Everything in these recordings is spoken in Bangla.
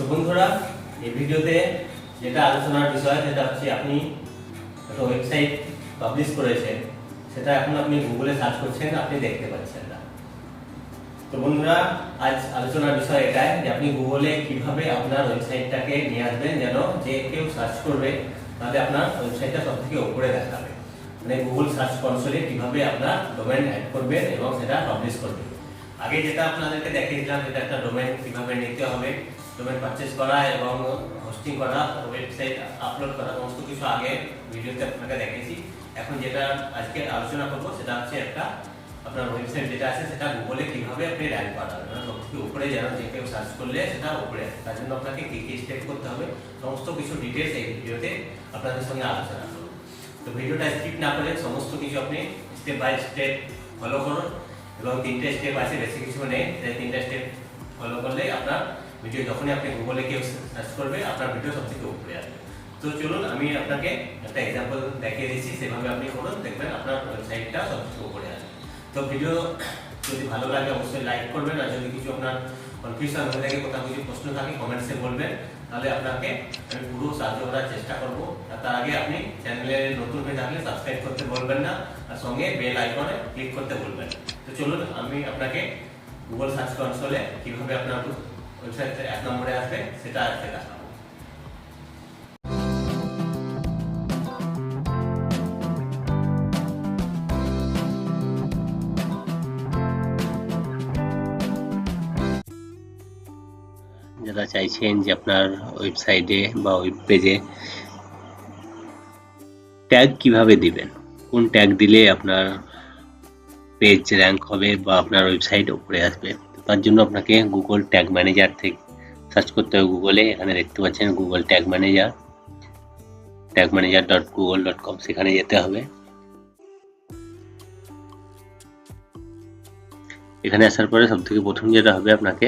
তো বন্ধুরা, এই ভিডিওতে যেটা আলোচনার বিষয় সেটা হচ্ছে আপনি একটা ওয়েবসাইট পাবলিশ করেছেন, সেটা এখন আপনি গুগলে সার্চ করছেন, আপনি দেখতে পাচ্ছেন না। তো বন্ধুরা, আজ আলোচনার বিষয় এটাই যে আপনি গুগলে কিভাবে আপনার ওয়েবসাইটটাকে নিয়ে আসবেন যেন যে কেউ সার্চ করবে তাহলে আপনার ওয়েবসাইটটা সবথেকে উপরে দেখাবে। মানে গুগল সার্চ কনসোলে কিভাবে আপনার ডোমেইন অ্যাড করবেন এবং সেটা পাবলিশ করবেন। আগে যেটা আপনাদেরকে দেখিয়েছিলাম সেটা একটা ডোমেইন কিভাবে নিতে হবে, ডোমেইন পারচেজ করা এবং হোস্টিং করা, ওয়েবসাইট আপলোড করা, সমস্ত কিছু আগে ভিডিওতে আপনাকে দেখিয়েছি। এখন যেটা আজকে আলোচনা করব সেটা হচ্ছে একটা আপনার ওয়েবসাইট যেটা আছে সেটা গুগলে কিভাবে আপনি র্যাঙ্ক করাবেন, মানে সবথেকে উপরে যেন যে কেউ সার্চ করলে সেটা উপরে আসে। তার জন্য আপনাকে কী কী স্টেপ করতে হবে সমস্ত কিছু ডিটেলস এই ভিডিওতে আপনাদের সঙ্গে আলোচনা করব। তো ভিডিওটা স্কিপ না করে সমস্ত কিছু আপনি স্টেপ বাই স্টেপ ফলো করুন এবং তিনটে স্টেপ আছে, বেশি কিছু নেই। সেই তিনটে স্টেপ ফলো করলে আপনার ভিডিও যখনই আপনি গুগলে কেউ সার্চ করবে আপনার ভিডিও সবথেকে উপরে আসবে। তো চলুন আমি আপনাকে একটা এক্সাম্পল দেখিয়ে দিচ্ছি, সেভাবে আপনি করুন, দেখবেন আপনার ওয়েবসাইটটা সবথেকে উপরে আসবে। তো ভিডিও যদি ভালো লাগে অবশ্যই লাইক করবেন, আর যদি কিছু আপনার কনফিউশন হয়ে থাকে, কোথাও কিছু প্রশ্ন থাকে কমেন্টসে বলবেন, তাহলে আপনাকে আমি পুরো সাহায্য করার চেষ্টা করব। আর তার আগে আপনি চ্যানেলে নতুন হয়ে থাকলে সাবস্ক্রাইব করতে বলবেন না, আর সঙ্গে বেল আইকনে ক্লিক করতে বলবেন। তো চলুন আমি আপনাকে গুগল সার্চ কনসোলে কিভাবে আপনার ওয়েবসাইট 1 নম্বরে আসবে সেটা আজকে দেখাবো। যারা চাইছেন যে আপনার ওয়েবসাইটে বা ওয়েব পেজে ট্যাগ কিভাবে দিবেন, কোন ট্যাগ দিলে আপনার পেজ র্যাঙ্ক হবে বা আপনার ওয়েবসাইট উপরে আসবে, তার জন্য আপনাকে গুগল ট্যাগ ম্যানেজার থেকে সার্চ করতে হবে গুগলে। এখানে দেখতে পাচ্ছেন গুগল ট্যাগ ম্যানেজার, tagmanager.google.com, সেখানে যেতে হবে। এখানে আসার পরে সবথেকে প্রথম যেটা হবে আপনাকে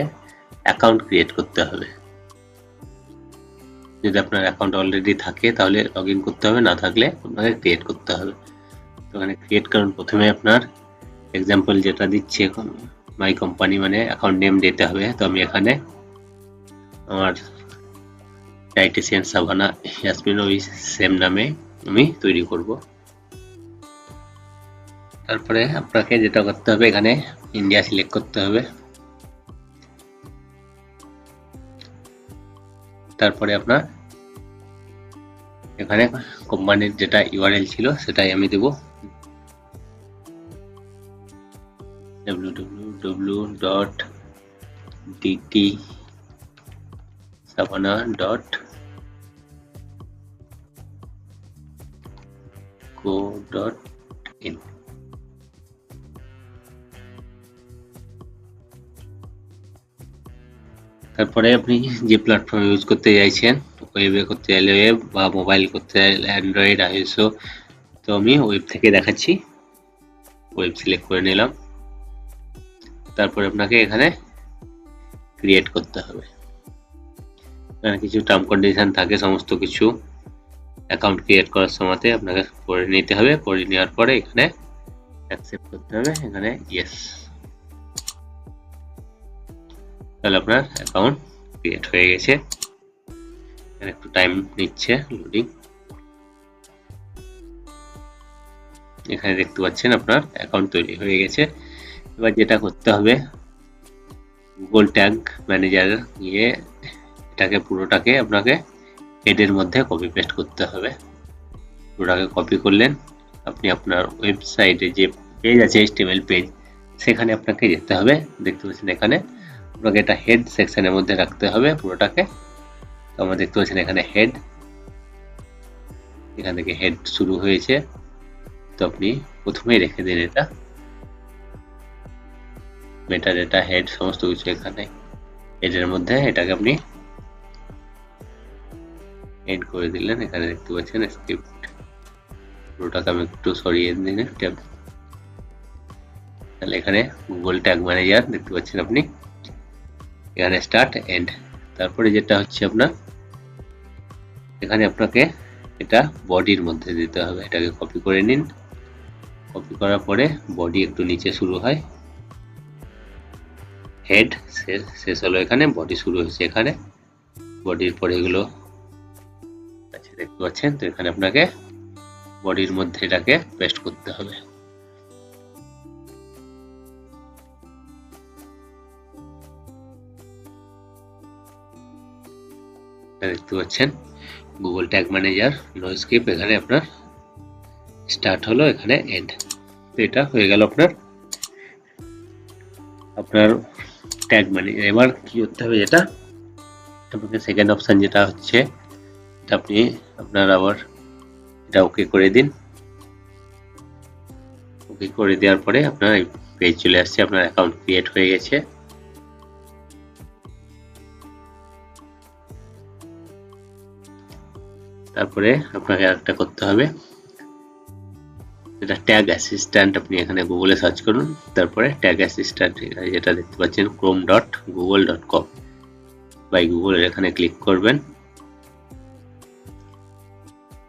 অ্যাকাউন্ট ক্রিয়েট করতে হবে। যদি আপনার অ্যাকাউন্ট অলরেডি থাকে তাহলে লগ ইন করতে হবে, না থাকলে আপনাকে ক্রিয়েট করতে হবে। তো এখানে ক্রিয়েট করুন, প্রথমে আপনার এক্সাম্পল যেটা দিচ্ছি এখন মাই কোম্পানি মানে অ্যাকাউন্ট নেম দিতে হবে। তো আমি এখানে আমার ডায়েটিশিয়ান সাভানা ইয়াসমিন ওই সেম নামে আমি তৈরি করব। তারপরে আপনাকে যেটা করতে হবে এখানে ইন্ডিয়া সিলেক্ট করতে হবে। তারপরে আপনার এখানে কোম্পানির যেটা ইউআরএল ছিল সেটাই আমি দেব, www.dtsavana.co.in। তারপরে আপনি যে প্ল্যাটফর্ম ইউজ করতে চাইছেন, ওয়েবে করতে চাইলে ওয়েব বা মোবাইল করতে চাইলে অ্যান্ড্রয়েড, আইওএসও। তো আমি ওয়েব থেকে দেখাচ্ছি, ওয়েব সিলেক্ট করে নিলাম। তারপরে আপনাকে এখানে ক্রিয়েট করতে হবে। এখানে কিছু টার্ম কন্ডিশন থাকে, সমস্ত কিছু অ্যাকাউন্ট ক্রিয়েট করার সময়তে আপনাকে পড়ে নিতে হবে। পড়ে নেওয়ার পরে এখানে অ্যাকসেপ্ট করতে হবে, এখানে ইয়েস। তাহলে আপনার অ্যাকাউন্ট ক্রিয়েট হয়ে গেছে। এখানে একটু টাইম নিচ্ছে লোডিং। এখানে দেখতে পাচ্ছেন আপনার অ্যাকাউন্ট তৈরি হয়ে গেছে। এবার যেটা করতে হবে গুগল ট্যাগ ম্যানেজার গিয়ে এটাকে পুরোটাকে আপনাকে হেডের মধ্যে কপি পেস্ট করতে হবে। পুরোটাকে কপি করলেন, আপনি আপনার ওয়েবসাইটে যে পেজ আছে HTML পেজ, সেখানে আপনাকে যেতে হবে। দেখতে পাচ্ছেন এখানে আপনাকে এটা হেড সেকশনের মধ্যে রাখতে হবে পুরোটাকে। তো আমরা দেখতে পাচ্ছেন এখানে হেড, এখান থেকে হেড শুরু হয়েছে। তো আপনি প্রথমেই রেখে দিন এটা মেটা ডেটা হেড, সমস্ত কিছু এখানে হেডের মধ্যে এটাকে আপনি হেড করে দিলেন। এখানে দেখতে পাচ্ছেন স্ক্রিপ্ট, পুরোটাকে আমি একটু সরিয়ে দিন ট্যাব। তাহলে এখানে গুগল ট্যাগ ম্যানেজার দেখতে পাচ্ছেন আপনি, এখানে স্টার্ট এন্ড। তারপরে যেটা হচ্ছে আপনার এখানে আপনাকে এটা বডির মধ্যে দিতে হবে। এটাকে কপি করে নিন, কপি করার পরে বডি একটু নিচে শুরু হয়, হেড শেষ হলো এখানে, বডি শুরু হয়েছে এখানে। বডির পরে এগুলো আছে দেখতে পাচ্ছেন। তো এখানে আপনাকে বডির মধ্যে এটাকে পেস্ট করতে হবে। দেখতে পাচ্ছেন Google tag manager no skip, এখানে আপনার স্টার্ট হলো, এখানে এন্ড। তো এটা হয়ে গেল আপনার ট্যাগ ম্যানেজার। এবার কি করতে হবে, যেটা আপনাকে সেকেন্ড অপশন যেটা হচ্ছে, এটা আপনি আপনার আবার এটা ওকে করে দিন। ওকে করে দেওয়ার পরে আপনার পেজ চলে আসছে, আপনার অ্যাকাউন্ট ক্রিয়েট হয়ে গেছে। তারপরে আপনাকে আরেকটা করতে হবে, এটা ট্যাগ অ্যাসিস্ট্যান্ট। আপনি এখানে গুগলে সার্চ করুন, তারপরে ট্যাগ অ্যাসিস্ট্যান্ট যেটা দেখতে পাচ্ছেন chrome.google.com বাই গুগল, এখানে ক্লিক করবেন।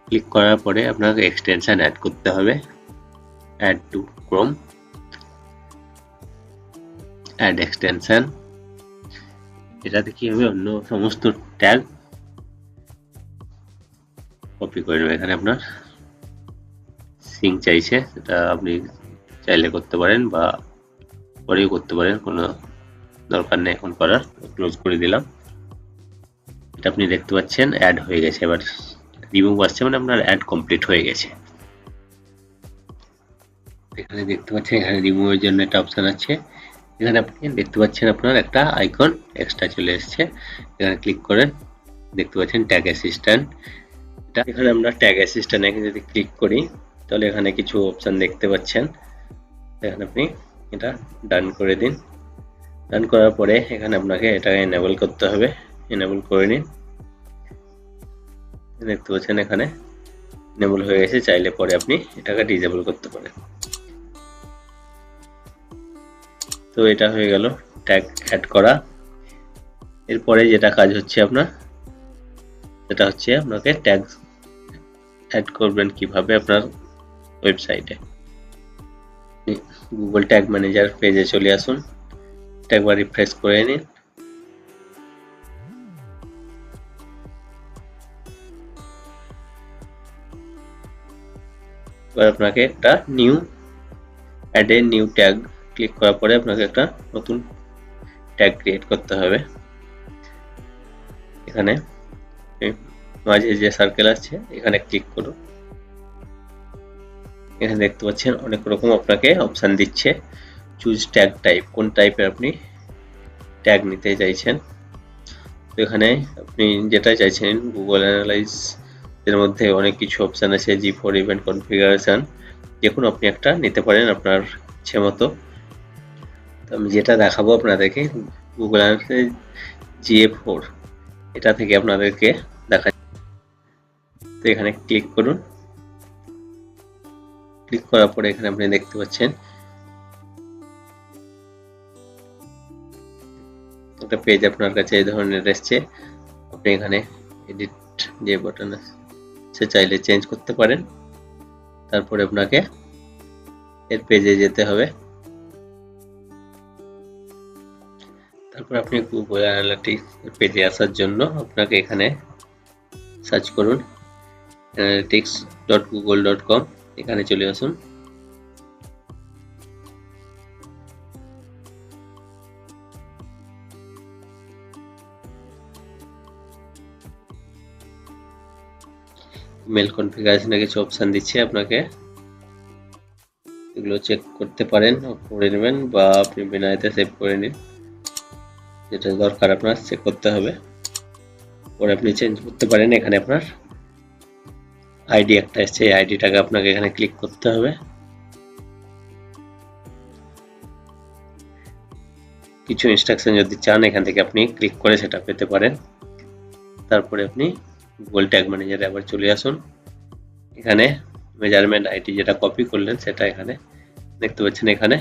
ক্লিক করার পরে আপনাকে এক্সটেনশন অ্যাড করতে হবে, add to Chrome, add extension. এটাতে কি হবে, অন্য সমস্ত ট্যাগ কপি করে নেবে। এখানে আপনার সিঙ্ক চাইছে, সেটা আপনি চাইলে করতে পারেন বা পরেও করতে পারেন, কোনো দরকার নেই এখন করার। ক্লোজ করে দিলাম। এটা আপনি দেখতে পাচ্ছেন অ্যাড হয়ে গেছে। এবার রিমুভ আসছে, মানে আপনার অ্যাড কমপ্লিট হয়ে গেছে। এখানে দেখতে পাচ্ছেন এখানে রিমুভের জন্য একটা অপশন আছে। এখানে আপনি দেখতে পাচ্ছেন আপনার একটা আইকন এক্সট্রা চলে এসেছে, এখানে ক্লিক করেন। দেখতে পাচ্ছেন ট্যাগ অ্যাসিস্ট্যান্ট। এটা এখানে আমরা ট্যাগ অ্যাসিস্ট্যান্টে যদি ক্লিক করি, তাহলে এখানে কিছু অপশন দেখতে পাচ্ছেন। এখানে আপনি এটা ডান করে দিন। ডান করার পরে এখানে আপনাকে এটাকে এনেবল করতে হবে, এনেবল করে নিন। দেখতে পাচ্ছেন এখানে এনেবল হয়ে গেছে। চাইলে পরে আপনি এটাকে ডিসেবল করতে পারেন। তো এটা হয়ে গেল ট্যাগ অ্যাড করা। এরপরে যেটা কাজ হচ্ছে আপনার, সেটা হচ্ছে আপনাকে ট্যাগ অ্যাড করবেন কিভাবে আপনার ওয়েবসাইটে। গুগল ট্যাগ ম্যানেজার পেজে চলে আসুন, একবার রিফ্রেশ করে নিন। এবার আপনাকে একটা add a new tag click করার পরে আপনাকে একটা নতুন ট্যাগ ক্রিয়েট করতে হবে। এখানে মাঝে যে সার্কেল আছে এখানে ক্লিক করুন। এখানে দেখতে পাচ্ছেন অনেক রকম আপনাকে অপশন দিচ্ছে। চুজ ট্যাগ টাইপ, কোন টাইপের আপনি ট্যাগ নিতে চাইছেন। তো এখানে আপনি যেটা চাইছেন, গুগল অ্যানালাইজ এর মধ্যে অনেক কিছু অপশন আছে, G4 ইভেন্ট কনফিগারেশন, যে কোনো আপনি একটা নিতে পারেন আপনার ইচ্ছে মতো। তো আমি যেটা দেখাবো আপনাদেরকে, গুগল অ্যানালাইজ GA4, এটা থেকে আপনাদেরকে দেখা। তো এখানে ক্লিক করুন। ক্লিক করার পরে এখানে আপনি দেখতে পাচ্ছেন একটা পেজ আপনার কাছে এই ধরনের এসছে। আপনি এখানে এডিট যে বাটন আছে সে চাইলে চেঞ্জ করতে পারেন। তারপরে আপনাকে এর পেজে যেতে হবে। তারপর আপনি গুগল অ্যানালিটিক্স পেজে আসার জন্য আপনাকে এখানে সার্চ করুন analytics.google.com, এখানে চলে আসুন। মেল কনফিগারেশনে কিছু অপশন দিচ্ছে, আপনাকে এগুলো চেক করতে পারেন, করে নেবেন বা আপনি বিনা এতে সেভ করে নিন। যেটা দরকার আপনার চেক করতে হবে, পরে আপনি চেঞ্জ করতে পারেন। এখানে আপনার আইডি একটা এসছে, এই আইডিটাকে আপনাকে এখানে ক্লিক করতে হবে। কিছু ইনস্ট্রাকশন যদি চান এখান থেকে আপনি ক্লিক করে সেটা পেতে পারেন। তারপরে আপনি গুগল ট্যাগ ম্যানেজারে আবার চলে আসুন। এখানে মেজারমেন্ট আইডি যেটা কপি করলেন সেটা এখানে দেখতে পাচ্ছেন। এখানে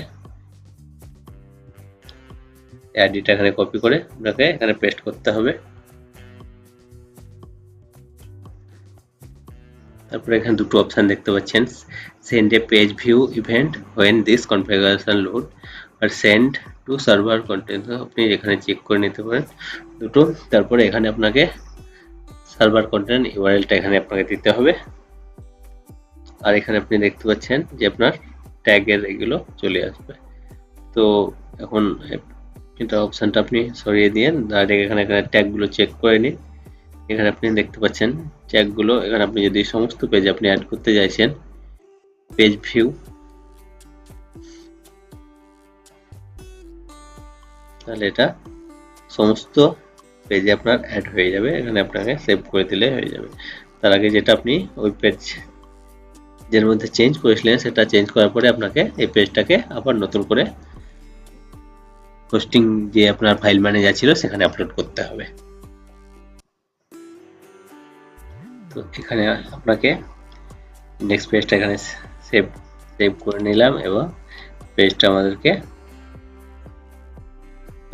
আইডিটা এখানে কপি করে আপনাকে এখানে পেস্ট করতে হবে। তারপরে এখানে দুটো অপশন দেখতে পাচ্ছেন, send a page view event when this configuration load আর সেন্ড টু সার্ভার কন্টেন্ট। আপনি এখানে চেক করে নিতে পারেন দুটো। তারপরে এখানে আপনাকে সার্ভার কন্টেন্ট ইউআরএলটা এখানে আপনাকে দিতে হবে। আর এখানে আপনি দেখতে পাচ্ছেন যে আপনার ট্যাগের এগুলো চলে আসবে। তো এখন এটা অপশনটা আপনি সরিয়ে দিয়ে ডাইরেক্ট এখানে ট্যাগগুলো চেক করে নিন। এখানে আপনি দেখতে পাচ্ছেন ট্যাগগুলো। এখানে আপনি যদি সমস্ত পেজ আপনি অ্যাড করতে চাইছেন, পেজ ভিউ, তাহলে এটা সমস্ত পেজে আপনার অ্যাড হয়ে যাবে। এখানে আপনাকে সেভ করে দিলে হয়ে যাবে। তার আগে যেটা আপনি ওই পেজ যের মধ্যে চেঞ্জ করেছিলেন সেটা চেঞ্জ করার পরে আপনাকে এই পেজটাকে আবার নতুন করে হোস্টিং যে আপনার ফাইল ম্যানেজার ছিল সেখানে আপলোড করতে হবে। তো এখানে আপনাকে ইন্ডেক্স পেজটা এখানে সেভ করে নিলাম এবং পেজটা আমাদেরকে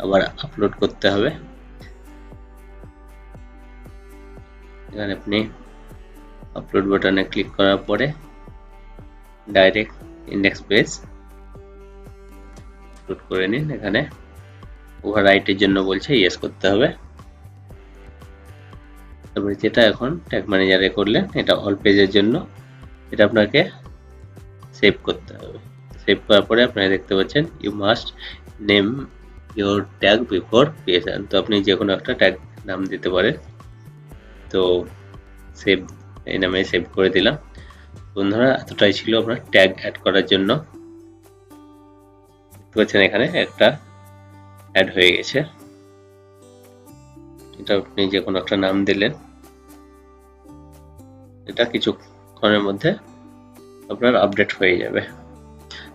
আবার আপলোড করতে হবে। এখানে আপনি আপলোড বাটনে ক্লিক করার পরে ডাইরেক্ট ইন্ডেক্স পেজ আপলোড করে নিন। এখানে ওভাররাইটের জন্য বলছে ইয়েস করতে হবে। তারপরে যেটা এখন ট্যাগ ম্যানেজারে করলেন এটা অল পেজের জন্য, এটা আপনাকে সেভ করতে হবে। সেভ করার পরে আপনারা দেখতে পাচ্ছেন you must name your tag before creation. তো আপনি যে কোনো একটা ট্যাগ নাম দিতে পারেন। তো সেভ, এই নামে সেভ করে দিলাম। বন্ধুরা এতটাই ছিল আপনার ট্যাগ অ্যাড করার জন্য। দেখতে পাচ্ছেন এখানে একটা অ্যাড হয়ে গেছে। এটা আপনি যে কোনো একটা নাম দিলেন, এটা কিছুক্ষণের মধ্যে আপনার আপডেট হয়ে যাবে।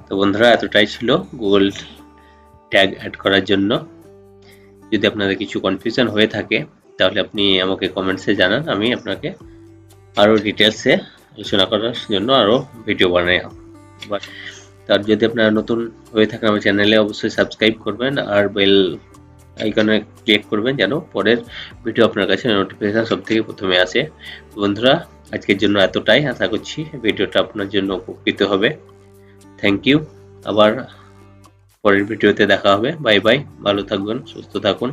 তো বন্ধুরা এতটাই ছিল গুগল ট্যাগ অ্যাড করার জন্য। যদি আপনাদের কিছু কনফিউশন হয়ে থাকে তাহলে আপনি আমাকে কমেন্টসে জানান, আমি আপনাকে আরও ডিটেলসে আলোচনা করার জন্য আরও ভিডিও বানাই। তার যদি আপনারা নতুন হয়ে থাকেন আমার চ্যানেলে অবশ্যই সাবস্ক্রাইব করবেন আর বেল আইকনে ক্লিক করবেন যেন পরের ভিডিও আপনার কাছে নোটিফিকেশন সবথেকে প্রথমে আসে। বন্ধুরা আজকের জন্য এতটাই, আশা করছি ভিডিওটা আপনার জন্য উপকৃত হবে। Thank you. আবার পরের ভিডিওতে দেখা হবে। বাই বাই, ভালো থাকবেন, সুস্থ থাকুন।